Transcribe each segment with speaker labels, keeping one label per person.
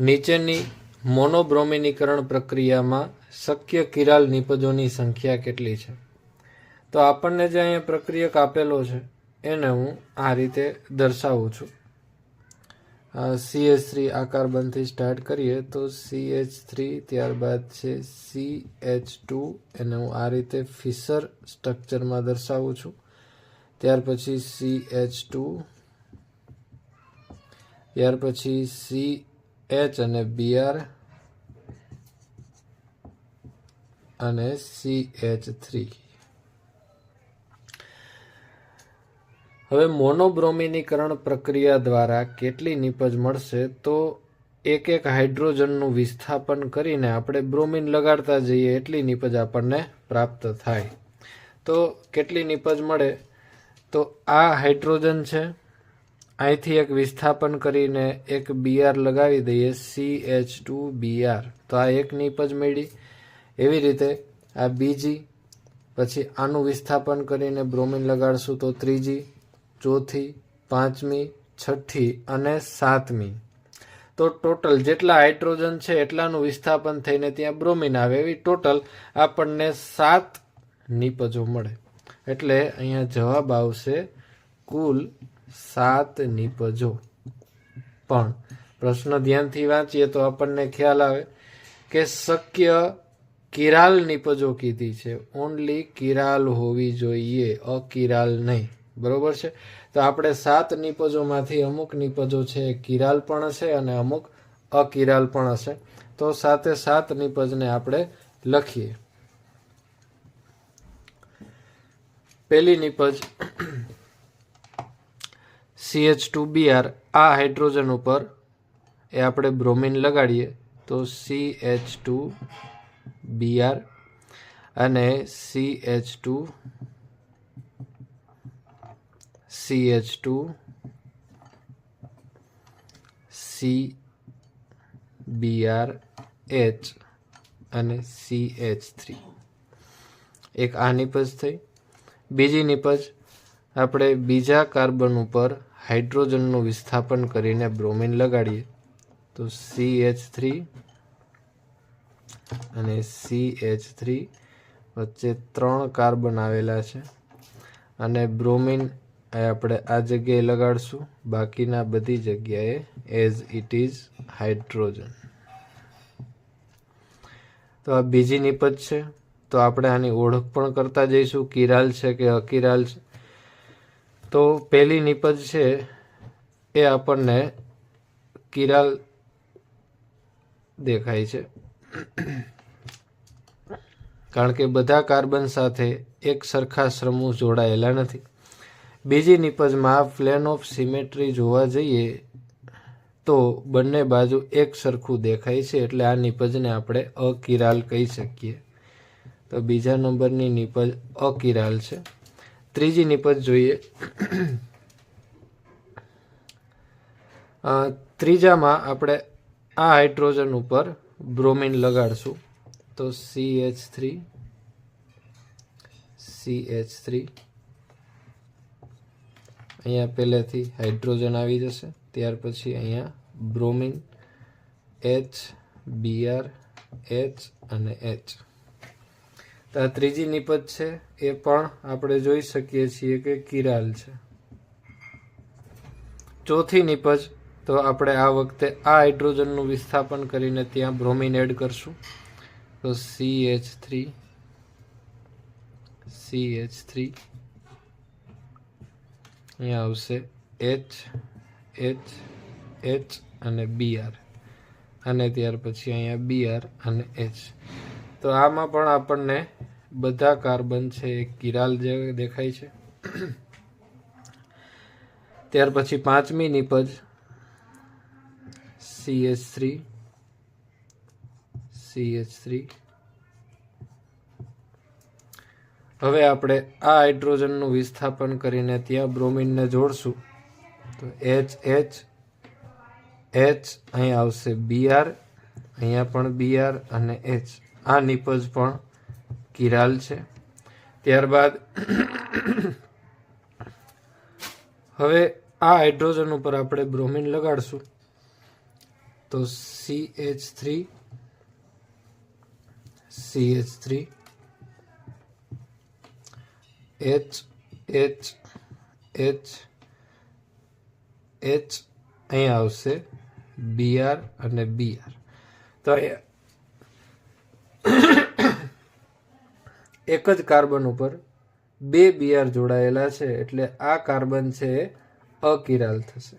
Speaker 1: નીચેની મોનોબ્રોમિનીકરણ પ્રક્રિયામાં શક્ય કિરાલ નિપજોની સંખ્યા કેટલી છે? તો આપણને જે અહીંયા પ્રક્રિયક આપેલો છે એને હું આ રીતે દર્શાવું છું. CH3 આકાર બંધથી સ્ટાર્ટ કરીએ તો CH3, ત્યારબાદ છે CH2, એને હું આ રીતે ફિશર સ્ટ્રક્ચરમાં દર્શાવું છું. ત્યાર પછી CH2, ત્યાર પછી CH અને Br અને CH3. હવે મોનોબ્રોમિનીકરણ પ્રક્રિયા દ્વારા કેટલી નિપજ મળશે? તો એક હાઇડ્રોજનનું વિસ્થાપન કરીને આપણે બ્રોમિન લગાડતા જઈએ એટલી નિપજ આપણને પ્રાપ્ત થાય. તો કેટલી નિપજ મળે? તો આ હાઇડ્રોજન છે, અહીંથી એક વિસ્થાપન કરીને એક Br લગાવી દઈએ, CH2Br, તો આ એક નિપજ મળી. એવી રીતે આ બીજી, પછી આનું વિસ્થાપન કરીને બ્રોમિન લગાડશું તો ત્રીજી, ચોથી, પાંચમી, છઠ્ઠી અને સાતમી. તો ટોટલ જેટલા હાઇડ્રોજન છે એટલાનું વિસ્થાપન થઈને ત્યાં બ્રોમિન આવે, એવી ટોટલ આપણને 7 નિપજો મળે. એટલે અહીંયા જવાબ આવશે કુલ 7 નિપજો. પણ પ્રશ્ન ધ્યાનથી વાંચીએ તો આપણને ખ્યાલ આવે કે શક્ય કિરાલ નિપજો કીધી છે. ઓનલી કિરાલ હોવી જોઈએ, અકિરાલ નહીં. બરોબર છે? તો આપણે 7 નિપજોમાંથી અમુક નિપજો છે કિરાલ પણ હશે અને અમુક અકિરાલ પણ હશે. તો 7 નિપજને આપણે લખીએ. પહેલી નિપજ CH2Br, આ હાઇડ્રોજન ઉપર એ આપણે બ્રોમિન લગાડીએ તો CH2Br અને CH2 CBrH અને CH3. એક આ નિપજ થઈ. બીજી નિપજ આપણે બીજા કાર્બન ઉપર હાઇડ્રોજનનું વિસ્થાપન કરીને બ્રોમિન લગાડીએ તો CH3 અને CH3 વચ્ચે 3 કાર્બન આવેલા છે અને બ્રોમિન આપણે આ જગ્યાએ લગાડશું, બાકીના બધી જગ્યાએ એઝ ઇટ ઇઝ હાઇડ્રોજન. તો આ બીજી નિપજ છે. તો આપણે આની ઓળખ પણ કરતા જઈશું, કિરાલ છે કે અકિરાલ છે. તો પહેલી નિપજ છે એ આપણને કિરાલ દેખાય છે, કારણ કે બધા કાર્બન સાથે એક સરખા સમૂહ જોડાયેલા નથી. બીજી નિપજમાં પ્લેન ઓફ સિમેટ્રી જોવા જઈએ તો બંને બાજુ એક સરખું દેખાય છે, એટલે આ નિપજને આપણે અકિરાલ કહી શકીએ. તો બીજા નંબરની નિપજ અકિરાલ છે. ત્રીજી નિપજ જોઈએ. ત્રીજામાં આપણે આ હાઇડ્રોજન ઉપર બ્રોમિન લગાડશું તો CH3 અહીંયા પહેલેથી હાઇડ્રોજન આવી જશે. ત્યાર પછી અહીંયા બ્રોમિન H, Br, H અને H. તો આ ત્રીજી નિપજ છે, એ પણ આપણે જોઈ શકીએ છીએ કે કિરાલ છે. ચોથી નિપજ તો આપણે આ વખતે આ હાઇડ્રોજનનું વિસ્થાપન કરીને ત્યાં બ્રોમિન એડ કરશું તો CH3 અહીંયા આવશે H, H, H અને Br અને ત્યાર પછી અહીંયા Br અને H. તો આમાં પણ આપણને બધા કાર્બન છે એ કિરાલ જે દેખાય છે. ત્યાર પછી પાંચમી નિપજ CH3 હવે આપણે આ હાઇડ્રોજનનું વિસ્થાપન કરીને ત્યાં બ્રોમિનને જોડશું તો H, H, H અહીંયા આવશે Br, અહીંયા પણ Br અને H. આ નિપજ પણ કિરાલ છે. ત્યારબાદ હવે આ હાઇડ્રોજન ઉપર આપણે બ્રોમિન લગાડશું તો CH3 CH3 H H H H અહીંયા આવશે Br અને Br. તો એક જ કાર્બન ઉપર બે Br જોડાયેલા છે એટલે આ કાર્બન છે એ અકિરાલ થશે.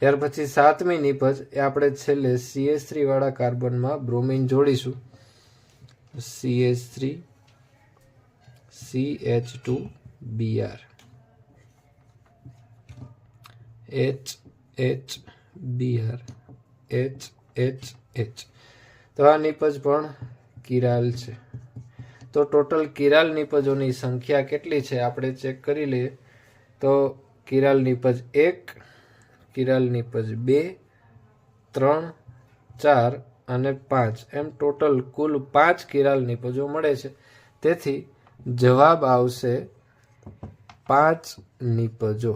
Speaker 1: ત્યાર પછી સાતમી નિપજ એ આપણે છેલ્લે CH3 વાળા કાર્બનમાં બ્રોમિન જોડીશું. CH3 CH2Br H H Br H H H. તો આ નિપજ પણ કિરાલ છે. તો ટોટલ કિરાલ નિપજોની સંખ્યા કેટલી છે આપણે ચેક કરી લઈએ. તો કિરાલ નિપજ 1, કિરાલ નિપજ 2, 3, 4 અને 5 એમ ટોટલ કુલ 5 કિરાલ નિપજો મળે છે. તેથી જવાબ આવશે 5 નિપજો.